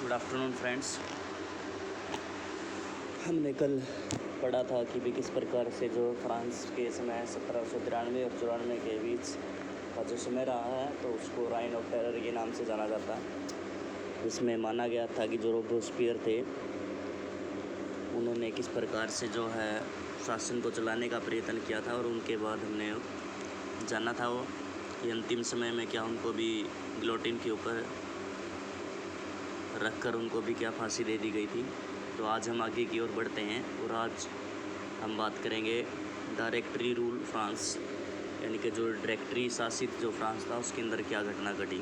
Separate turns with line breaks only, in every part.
Good afternoon friends. हमने कल पढ़ा था कि भी किस प्रकार से जो फ्रांस के समय 1793 और 94 के बीच का जो समय रहा है तो उसको राइन ऑफ टेरर के नाम से जाना जाता है। इसमें माना गया था कि जो रोबोस्पियर थे उन्होंने किस प्रकार से जो है शासन को चलाने का प्रयत्न किया था, और उनके बाद हमने जाना था वो कि अंतिम समय में क्या उनको भी गिलोटिन के ऊपर रखकर उनको भी क्या फांसी दे दी गई थी। तो आज हम आगे की ओर बढ़ते हैं और आज हम बात करेंगे डायरेक्टरी रूल फ्रांस, यानी कि जो डायरेक्टरी शासित जो फ्रांस था उसके अंदर क्या घटना घटी।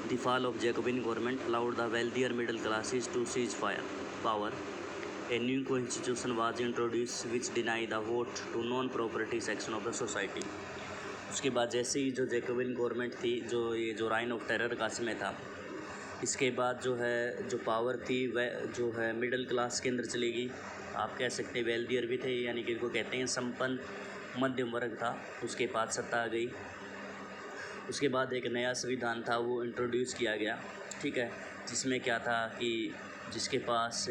The fall of Jacobin government allowed the wealthier middle classes to seize power. A new constitution was introduce which deny the vote to non property section of the society. उसके बाद जैसे ही जो जैकोबिन गवर्नमेंट थी, जो राइन of terror का समय था, इसके बाद जो है जो पावर थी वह जो है मिडिल क्लास के अंदर चलेगी। आप कह सकते हैं वेल्थियर भी थे, यानी कि इनको कहते हैं संपन्न मध्यम वर्ग था, उसके पास सत्ता आ गई। उसके बाद एक नया संविधान था वो इंट्रोड्यूस किया गया, ठीक है, जिसमें क्या था कि जिसके पास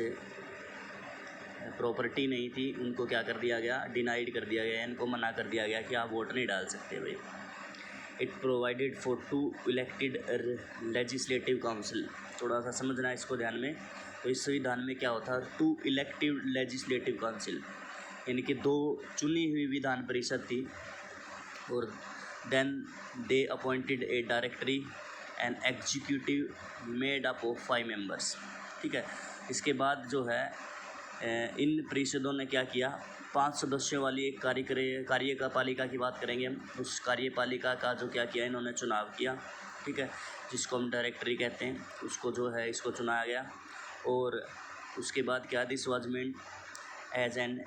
प्रॉपर्टी नहीं थी उनको क्या कर दिया गया, डिनाइड कर दिया गया, इनको मना कर दिया गया कि आप वोट नहीं डाल सकते भाई। It provided for 2 elected legislative council. थोड़ा सा समझना है इसको ध्यान में। तो इस संविधान में क्या होता है, 2 इलेक्टिव लेजिस्लेटिव काउंसिल, यानी कि 2 चुनी हुई विधान परिषद थी, और then they appointed a directory and executive made up of 5 members, ठीक है। इसके बाद जो है इन परिषदों ने क्या किया, 5 सदस्यों वाली एक कार्यपालिका की बात करेंगे हम। उस कार्यपालिका का जो क्या किया, इन्होंने चुनाव किया, ठीक है, जिसको हम डायरेक्टरी कहते हैं, उसको जो है इसको चुनाया गया। और उसके बाद क्या, this was meant as an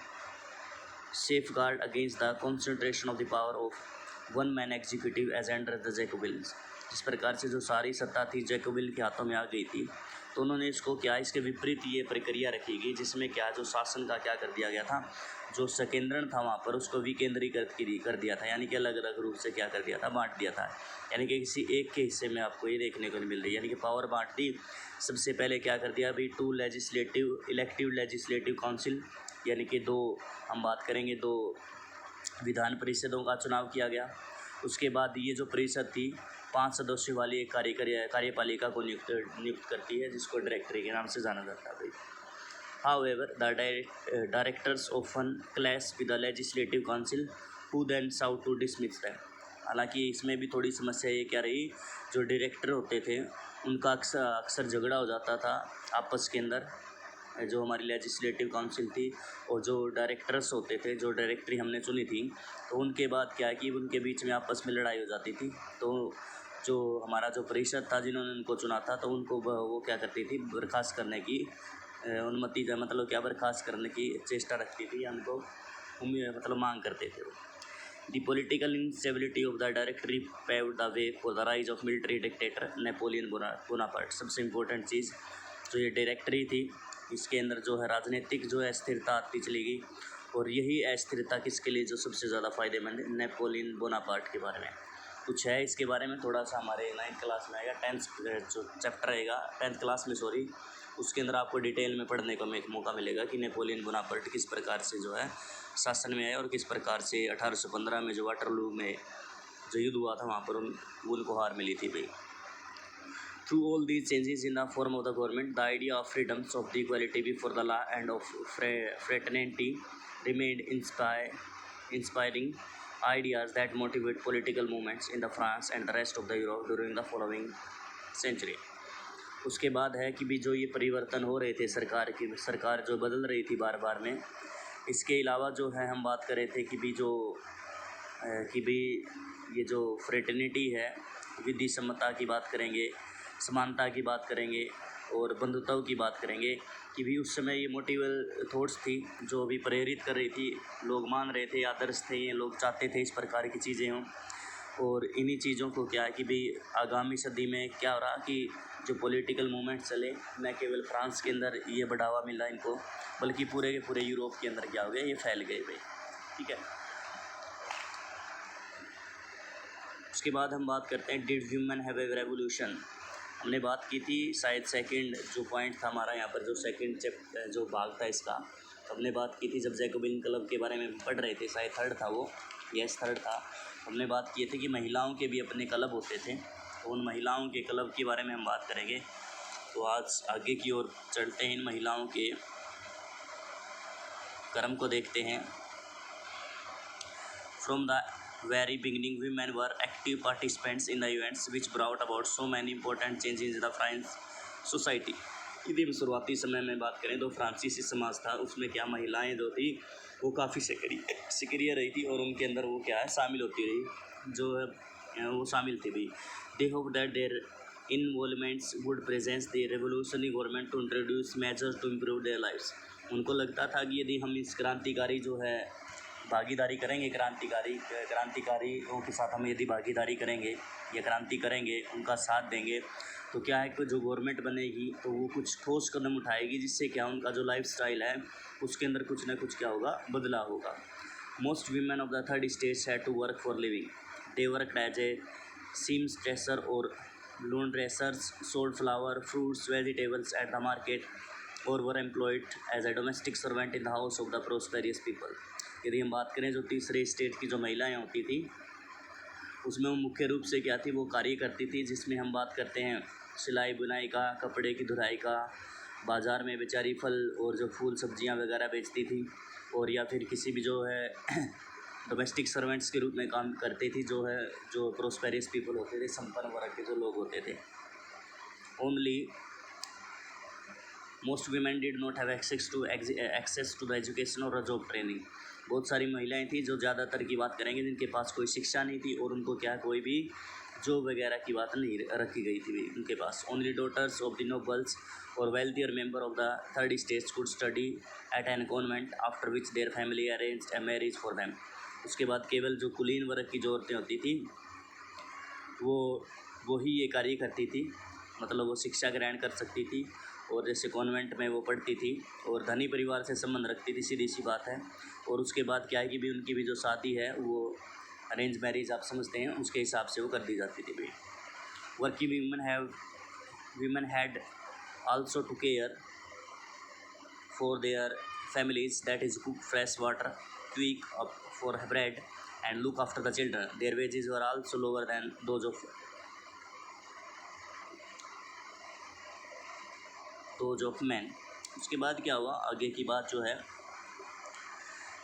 safeguard against the concentration of the power of one man executive as under the Jacobins. जिस प्रकार से जो सारी सत्ता थी जैकोबिन के हाथों में आ गई थी, तो उन्होंने इसको क्या, इसके विपरीत ये प्रक्रिया रखी गई, जिसमें क्या जो शासन का क्या कर दिया गया था, जो संकेंद्रण था वहाँ पर उसको विकेंद्रीकृत कर दिया था, यानी कि अलग अलग रूप से क्या कर दिया था, बांट दिया था। यानी कि किसी एक के हिस्से में आपको ये देखने को नहीं मिल रही, यानी कि पावर बांट दी। सबसे पहले क्या कर दिया अभी, 2 इलेक्टिव लेजिस्लेटिव काउंसिल, यानी कि 2 हम बात करेंगे 2 विधान परिषदों का चुनाव किया गया। उसके बाद ये जो परिषद थी 5 सदस्यों वाली एक कार्यपालिका को नियुक्त करती है, जिसको डायरेक्टरी के नाम से जाना जाता है भाई। However, the directors often clash with the legislative council, who then sought to dismiss them. हालांकि इसमें भी थोड़ी समस्या ये क्या रही, जो डायरेक्टर होते थे उनका अक्सर झगड़ा हो जाता था आपस के अंदर, जो हमारी लेजिस्लेटिव काउंसिल थी और जो डायरेक्टर्स होते थे, जो डायरेक्टरी हमने चुनी थी, तो उनके बाद क्या है कि उनके बीच में आपस में लड़ाई हो जाती थी। तो जो हमारा जो परिषद था जिन्होंने उनको चुना था, तो उनको वो क्या करती थी, बर्खास्त करने की अनुमति, मतलब क्या, बर्खास्त करने की चेष्टा रखती थी, हमको मतलब मांग करते थे वो। The political instability of the directory paved the way for the rise of military dictator Napoleon Bonaparte. सबसे इम्पोर्टेंट चीज़ जो ये डायरेक्टरी थी, इसके अंदर जो है राजनीतिक जो है अस्थिरता आती चली गई, और यही अस्थिरता किसके लिए जो सबसे ज़्यादा फायदेमंद है, नेपोलियन बोनापार्ट के बारे में कुछ है। इसके बारे में थोड़ा सा हमारे 9th क्लास में आएगा, 10th जो चैप्टर रहेगा 10th क्लास में, सॉरी, उसके अंदर आपको डिटेल में पढ़ने का एक मौका मिलेगा कि नेपोलियन बोनापार्ट किस प्रकार से जो है शासन में आए, और किस प्रकार से 1815 में जो वाटरलू में जो युद्ध हुआ था वहाँ पर उनको हार मिली थी भाई। Through all these changes in the form of the government, the idea of freedoms of the equality before the law end of fraternity remained inspiring ideas that motivate political movements in the France and the rest of the Europe during the following century। उसके बाद है कि भी जो ये परिवर्तन हो रहे थे, सरकार जो बदल रही थी बार बार में। इसके अलावा जो है हम बात कर रहे थे कि भी ये जो फ्रेटर्निटी है, विधि सम्मता की बात करेंगे, समानता की बात करेंगे, और बंधुताओं की बात करेंगे, कि भी उस समय ये मोटिवल थॉट्स थी जो भी प्रेरित कर रही थी, लोग मान रहे थे, आदर्श थे, ये लोग चाहते थे इस प्रकार की चीज़ें हों। और इन्हीं चीज़ों को क्या है कि भी आगामी सदी में क्या हो रहा कि जो पॉलिटिकल मूवमेंट चले, न केवल फ्रांस के अंदर ये बढ़ावा मिला इनको, बल्कि पूरे के पूरे यूरोप के अंदर क्या हो गया, ये फैल गए भाई, ठीक है। उसके बाद हम बात करते हैं, did human have a revolution. हमने बात की थी शायद सेकंड जो पॉइंट था हमारा यहाँ पर, जो सेकंड चैप्टर जो भाग था इसका, हमने बात की थी जब जैकोबिन क्लब के बारे में पढ़ रहे थे, शायद थर्ड था वो, यस थर्ड था। हमने बात की थी कि महिलाओं के भी अपने क्लब होते थे, तो उन महिलाओं के क्लब के बारे में हम बात करेंगे। तो आज आगे की ओर चलते हैं, इन महिलाओं के कर्म को देखते हैं। From the very beginning, women were active participants in the events which brought about so many important changes in the French society। यदि हम शुरुआती समय में बात करें तो फ्रांसीसी समाज था, उसमें क्या महिलाएं जो थी वो काफ़ी सक्रिय रही थी और उनके अंदर वो क्या है शामिल होती रही, जो है वो शामिल थी भी। They hope that their involvements would presence the revolutionary government to introduce measures to improve their lifes. उनको लगता था कि यदि हम इस क्रांतिकारी जो है भागीदारी करेंगे, क्रांतिकारियों के साथ हम यदि भागीदारी करेंगे या क्रांति करेंगे, उनका साथ देंगे, तो क्या है कि जो गवर्नमेंट बनेगी तो वो कुछ ठोस कदम उठाएगी, जिससे क्या उनका जो लाइफस्टाइल है उसके अंदर कुछ ना कुछ क्या होगा, बदलाव होगा। Most women of the third stage had to work for living. They worked as a seamstresser और laundressers, sold flour, fruits, vegetables at the market, or were employed as a domestic servant in the house of the prosperous people। यदि हम बात करें जो तीसरे state की जो महिलाएं होती थी, उसमें वो मुख्य रूप से क्या थी, वो कार्य करती थी, जिसमें हम बात करते हैं सिलाई बुनाई का, कपड़े की धुलाई का, बाज़ार में बेचारी फल और जो फूल सब्जियां वगैरह बेचती थी, और या फिर किसी भी जो है डोमेस्टिक सर्वेंट्स के रूप में काम करती थी, जो है जो प्रोस्पेरियस पीपल होते थे, संपन्न वर्ग के जो लोग होते थे। Only most women did not have access to the education और जॉब ट्रेनिंग। बहुत सारी महिलाएं थी जो ज़्यादातर की बात करेंगे जिनके पास कोई शिक्षा नहीं थी और उनको क्या कोई भी जॉब वगैरह की बात नहीं रखी गई थी उनके पास। Only daughters of the nobles और wealthier member of the third stage could study at an convent, after which their family arranged a marriage for them. उसके बाद केवल जो कुलीन वर्ग की जो औरतें होती थी वो ही ये कार्य करती थी, मतलब वो शिक्षा ग्रहण कर सकती थी और जैसे कॉन्वेंट में वो पढ़ती थी और धनी परिवार से संबंध रखती थी, सीधी सी बात है। और उसके बाद क्या है कि भी उनकी भी जो शादी है वो अरेंज मैरिज आप समझते हैं, उसके हिसाब से वो कर दी जाती थी भी। Working women had also to care for their families, that is cook fresh water, tweak up for bread and look after the children. Their wages were also lower than those of men। उसके बाद क्या हुआ, आगे की बात जो है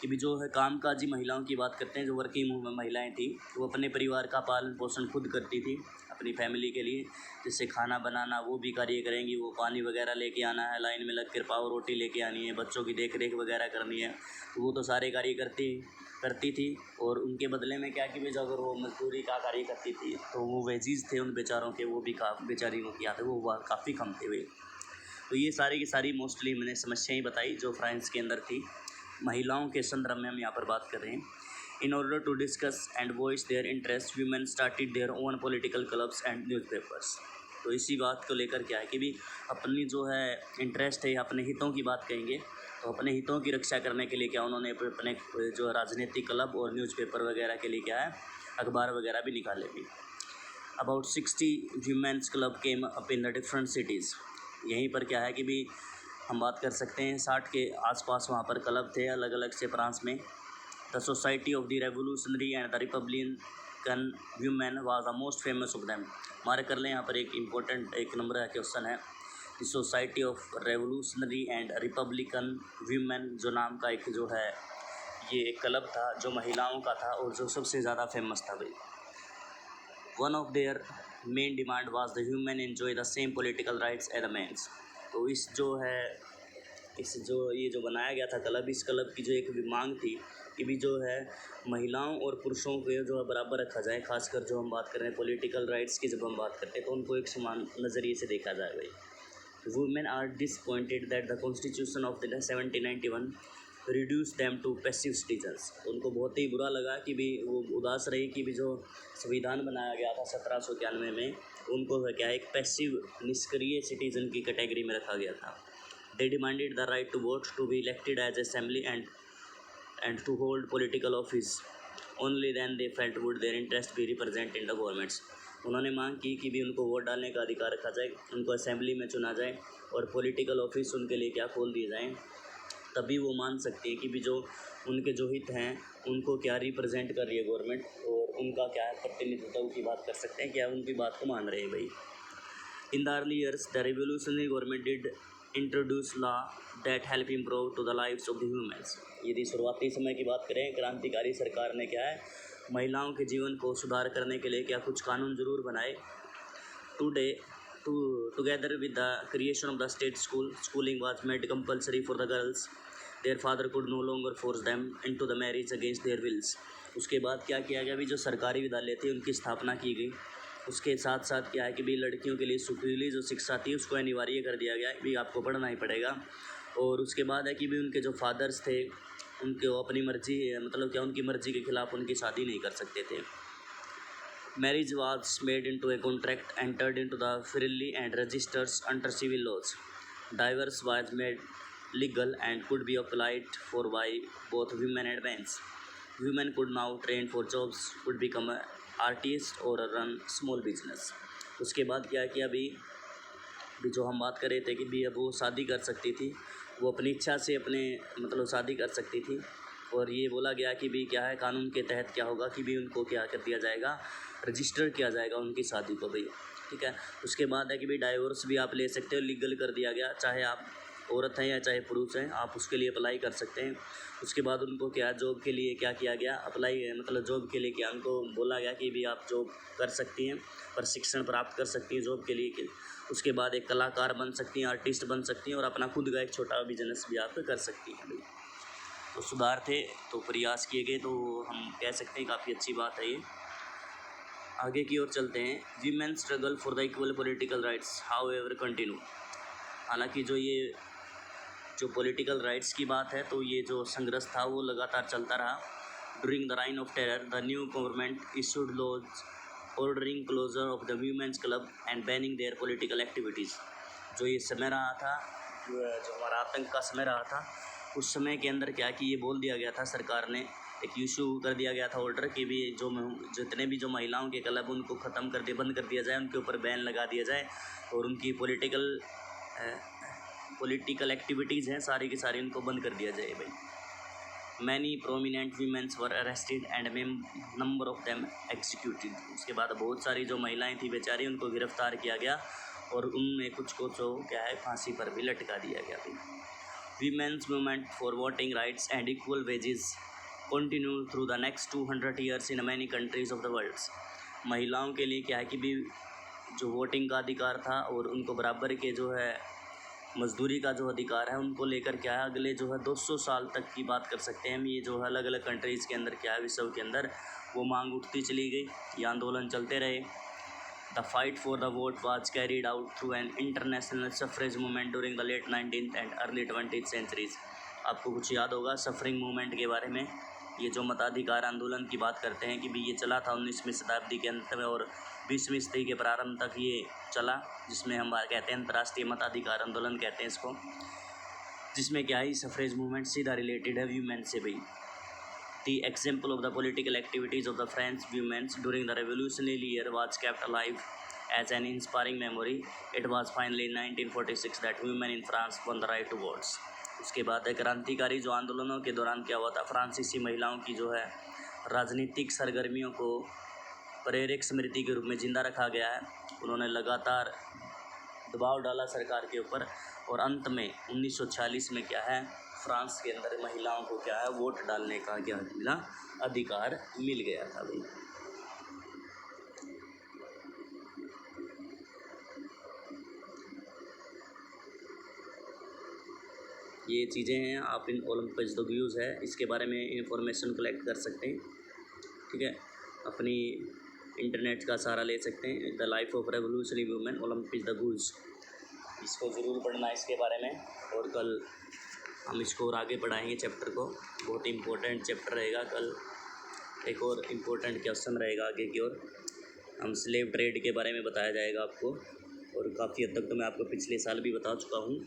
कि भी जो है कामकाजी महिलाओं की बात करते हैं, जो वर्किंग महिलाएं थी वो अपने परिवार का पालन पोषण खुद करती थी अपनी फैमिली के लिए, जैसे खाना बनाना वो भी कार्य करेंगी, वो पानी वगैरह लेके आना है, लाइन में लग कर पाव रोटी लेके आनी है, बच्चों की देख रेख वगैरह करनी है, तो वो तो सारे कार्य करती थी। और उनके बदले में क्या कि अगर वो मजदूरी का कार्य करती थी तो वो वेजीज थे उन बेचारों के, वो भी बेचारियों की आते वो काफ़ी कम थे वे। तो ये सारी की सारी मोस्टली मैंने समस्याएं बताई जो फ्रांस के अंदर थी। महिलाओं के संदर्भ में हम यहाँ पर बात कर रहे हैं। In order to discuss and voice their interest, women started their own political clubs and newspapers. तो इसी बात को लेकर क्या है कि भी अपनी जो है इंटरेस्ट है, अपने हितों की बात कहेंगे, तो अपने हितों की रक्षा करने के लिए क्या उन्होंने अपने जो राजनीतिक क्लब और न्यूज़पेपर वगैरह के लिए क्या है अखबार वगैरह भी निकाले भी। About 60 women's club came up in the different cities. यहीं पर क्या है कि भी हम बात कर सकते हैं 60 के आसपास वहाँ पर क्लब थे अलग अलग से फ्रांस में। The society of the revolutionary and the Republican women was the most famous of them. Mark कर लें यहाँ पर एक इम्पोर्टेंट एक नंबर का क्वेश्चन है। The society of revolutionary and Republican women जो नाम का एक जो है ये एक क्लब था जो महिलाओं का था और जो सबसे ज़्यादा फेमस था भाई। One of their main demand was the human enjoy the same political rights as the men's. तो इस जो ये जो बनाया गया था क्लब, इस क्लब की जो एक भी मांग थी कि भी जो है महिलाओं और पुरुषों को जो है बराबर रखा जाए, खासकर जो हम बात कर रहे हैं पॉलिटिकल राइट्स की जब हम बात करते हैं तो उनको एक समान नज़रिए से देखा जाए भाई। Women are disappointed that the constitution of the 1791 reduce them to passive citizens. तो उनको बहुत ही बुरा लगा कि भी वो उदास रही कि भी जो संविधान बनाया गया था 1791 में उनको क्या है एक पैसिव निष्क्रिय सिटीजन की कैटेगरी में रखा गया था। They demanded the right to vote, to be elected as assembly and to hold political office. Only then they felt would their interest be represent in the governments. उन्होंने मांग की कि भी उनको वोट डालने का अधिकार रखा जाए, उनको असेंबली में चुना जाए और पॉलिटिकल ऑफिस उनके लिए क्या खोल दिए जाएँ, तभी वो मान सकते हैं कि भी जो उनके जो हित हैं उनको क्या रिप्रेजेंट कर रही है गवर्नमेंट और उनका क्या है प्रतिनिधित्व की बात कर सकते हैं, क्या उनकी बात को मान रहे हैं भाई। In the early years the revolutionary government did introduce law that help improve to the lives of the humans. यदि शुरुआती समय की बात करें, क्रांतिकारी सरकार ने क्या है महिलाओं के जीवन को सुधार करने के लिए क्या कुछ कानून जरूर बनाए। Today together with the creation of the state school, schooling was made compulsory for the girls. Their father could no longer force them into the marriage against their wills. उसके बाद क्या किया गया, भी जो सरकारी विद्यालय थे उनकी स्थापना की गई। उसके साथ साथ क्या है कि भी लड़कियों के लिए सुरीली जो शिक्षा थी उसको अनिवार्य कर दिया गया भी आपको पढ़ना ही पड़ेगा। और उसके बाद है कि भी उनके जो फादर्स थे उनको अपनी मर्जी मतलब क्या उनकी मर्जी के खिलाफ उनकी शादी नहीं कर सकते थे। Marriage was made into a contract entered into the freely and registers under civil laws. Divorce was made legal and could be applied for by both women and men. Women could now train for jobs, could become an artist or run small business. उसके बाद क्या किया भी जो हम बात कर रहे थे कि भी अब वो शादी कर सकती थी, वो अपनी इच्छा से अपने मतलब शादी कर सकती थी। और ये बोला गया कि भी क्या है कानून के तहत क्या होगा कि भी उनको क्या कर दिया जाएगा, रजिस्टर किया जाएगा उनकी शादी को भाई, ठीक है। उसके बाद है कि भाई डाइवोर्स भी आप ले सकते हो, लीगल कर दिया गया, चाहे आप औरत हैं या चाहे पुरुष हैं आप उसके लिए अप्लाई कर सकते हैं। उसके बाद उनको क्या जॉब के लिए क्या किया गया, अप्लाई मतलब जॉब के लिए क्या उनको बोला गया कि भी आप जॉब कर सकती हैं, प्रशिक्षण प्राप्त कर सकती हैं जॉब के लिए। उसके बाद एक कलाकार बन सकती हैं, आर्टिस्ट बन सकती हैं और अपना खुद का एक छोटा बिजनेस भी आप कर सकती हैं भाई। तो सुधार थे तो प्रयास किए गए, तो हम कह सकते हैं काफ़ी अच्छी बात है ये। आगे की ओर चलते हैं। Women struggle for the equal political rights how ever continue. हालांकि जो पॉलिटिकल राइट्स की बात है तो ये जो संघर्ष था वो लगातार चलता रहा। During the reign of terror the new government issued laws ordering closure of the women's clubs and banning their political activities. जो ये समय रहा था, जो हमारा आतंक का समय रहा था, उस समय के अंदर क्या कि ये बोल दिया गया था, सरकार ने एक इशू कर दिया गया था ऑर्डर कि भी जितने भी जो महिलाओं के क्लब उनको ख़त्म कर दिया, बंद कर दिया जाए, उनके ऊपर बैन लगा दिया जाए और उनकी पॉलिटिकल एक्टिविटीज़ हैं सारी की सारी उनको बंद कर दिया जाए भाई। Many prominent women's were arrested and number of them executed. उसके बाद बहुत सारी जो महिलाएं थी बेचारी उनको गिरफ्तार किया गया और उनमें कुछ को जो क्या है फांसी पर भी लटका दिया गया भाई। Women's movement for voting rights and equal wages continue through the next 200 years in many countries of the world. महिलाओं के लिए क्या है कि भी जो वोटिंग का अधिकार था और उनको बराबर के जो है मजदूरी का जो अधिकार है उनको लेकर क्या है अगले जो है 200 साल तक की बात कर सकते हैं हम। ये जो है अलग अलग कंट्रीज़ के अंदर क्या है विश्व के अंदर वो मांग उठती चली गई, ये आंदोलन चलते रहे। The fight for the vote was carried out through an international suffrage movement during the late 19th and early 20th centuries. आपको कुछ याद होगा सफरिंग मूवमेंट के बारे में। ये जो मताधिकार आंदोलन की बात करते हैं कि भी ये चला था 19वीं शताब्दी के अंत में और 20वीं सदी के प्रारंभ तक ये चला, जिसमें हम कहते हैं अंतर्राष्ट्रीय मताधिकार आंदोलन कहते हैं इसको, जिसमें क्या है सफरेज मूवमेंट सीधा रिलेटेड है वीमेन से भाई। The example of the political activities of the French women during the revolutionary year was kept alive as an inspiring memory. It was finally in 1946 that women in France won the right to vote. उसके बाद क्रांतिकारी जो आंदोलनों के दौरान क्या हुआ था, फ्रांसीसी महिलाओं की जो है राजनीतिक सरगर्मियों को प्रेरक स्मृति के रूप में जिंदा रखा गया है। उन्होंने लगातार दबाव डाला सरकार के ऊपर और अंत में 1946 में क्या है फ्रांस के अंदर महिलाओं को क्या है वोट डालने का क्या मिला, अधिकार मिल गया था भाई। ये चीज़ें हैं, आप इन ओलंपिक्स द व्यूज़ है इसके बारे में इंफॉर्मेशन कलेक्ट कर सकते हैं, ठीक है, अपनी इंटरनेट का सहारा ले सकते हैं। The life of revolutionary women Olympics the views, इसको ज़रूर पढ़ना इसके बारे में। और कल हम इसको और आगे पढ़ाएंगे चैप्टर को, बहुत इम्पोर्टेंट चैप्टर रहेगा। कल एक और इम्पोर्टेंट क्वेश्चन रहेगा आगे की ओर, हम स्लेव ट्रेड के बारे में बताया जाएगा आपको। और काफ़ी हद तक तो मैं आपको पिछले साल भी बता चुका हूँ,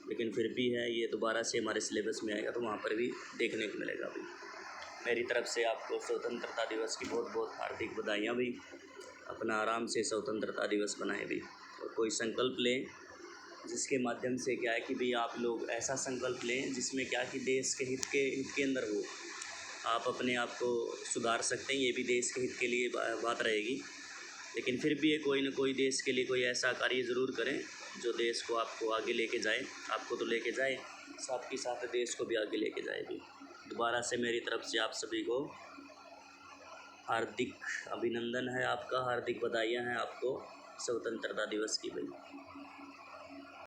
लेकिन फिर भी है ये दोबारा से हमारे सिलेबस में आएगा तो वहाँ पर भी देखने को मिलेगा भाई। मेरी तरफ से आपको स्वतंत्रता दिवस की बहुत बहुत हार्दिक बधाइयाँ भाई। अपना आराम से स्वतंत्रता दिवस बनाएं भी, और कोई संकल्प लें जिसके माध्यम से क्या है कि भाई आप लोग ऐसा संकल्प लें जिसमें क्या कि देश के हित के अंदर हो, आप अपने आप को सुधार सकते हैं। ये भी देश के हित के लिए बात रहेगी, लेकिन फिर भी ये कोई ना कोई देश के लिए कोई ऐसा कार्य ज़रूर करें जो देश को आपको आगे लेके जाए, आपको तो लेके जाए, साथ ही साथ देश को भी आगे लेके जाए भी। दोबारा से मेरी तरफ से आप सभी को हार्दिक अभिनंदन है, आपका हार्दिक बधाइयाँ हैं आपको स्वतंत्रता दिवस की भाई।